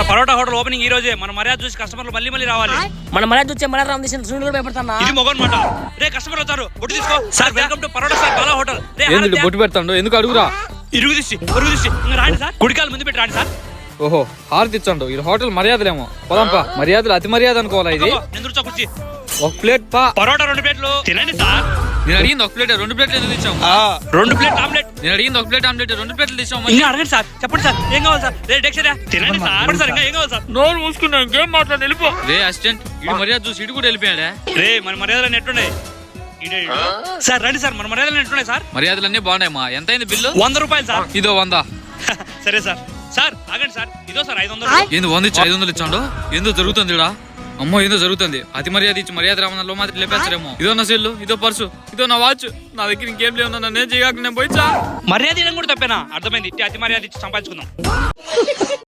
మన parotta hotel opening ఈ రోజే. మన మర్యాద చూసి కస్టమర్లు మళ్ళీ రావాలి. మన మర్యాద చూసే మర్యాద రామదేశం సూర్యుడు భయపడతానా? ఇది మొగనమాట. రే కస్టమర్ వచ్చారు, బొట్టు తీసుకో. Sir welcome to parotta sir Bala hotel. ఏంది బొట్టు పెడతాడు? ఎందుకు అడుగురా? ఇరుగు తీసి రాండి సార్. కుడికాలు ముందు పెట్టి రాండి సార్. ఓహో హారతి ఇచ్చండు. ఇది హోటల్ మర్యాదలేమో. పోదాంపా. మర్యాదలు అతి మర్యాద అనుకోవాలా ఇది? ఎందుకు కూర్చి ఒక ప్లేట్ పా. పరోటా 2 ప్లేట్లు తినండి సార్. నేను అడిగింది ఒక ప్లేట్, 2 ప్లేట్లు ఎందుకు ఇచ్చాము? 2 ప్లేట్ ఆమ్లెట్. నేను అడిగింది ఒక ప్లేట్ ఆమ్లెట్, 2 ప్లేట్లు ఇచ్చాము. ఇంకా అడగండి సార్. చెప్పండి సార్ ఏం కావాలి సార్? రే డెక్షరియా తినండి సార్. చెప్పండి సార్ ఇంకా ఏం కావాలి సార్? నోరు మూసుకున్నా ఇంకేం మాట్లాడి వెళ్ళిపో. రే అసిస్టెంట్, ఇది మర్యాద చూసి ఇటు కూడా వెళ్ళిపోయాడా? రే మన మర్యాదలు ఎట్టున్నాయి సార్? రండి సార్, మన మర్యాదలు ఎట్టున్నాయి సార్? మర్యాదలన్నీ బాగున్నాయమ్మా. ఎంత అయింది బిల్లు? 100 రూపాయలు సార్. ఇదో 100. సరే సార్. సార్ ఆగండి సార్, ఇదో సార్ 500. ఏంది 100 ఇచ్చి 500 ఇచ్చాడు? ఏందో జరుగుతుంది ఇడా. అమ్మో ఏందో జరుగుతుంది. అతి మర్యాద ఇచ్చి మర్యాద రామన్నలో మాత్రం లేపేస్తారేమో. ఇదో నా సెల్లు, ఇదో పర్సు, ఇదో నా వాచ్. నా దగ్గర ఇంకేం లేవు. నన్ను ఏం చేయక నేను పోయిచ్చా. మర్యాద ఇవ్వడం కూడా తప్పేనా? అర్థమైంది. అతి మర్యాద ఇచ్చి సంపాదించుకుందాం.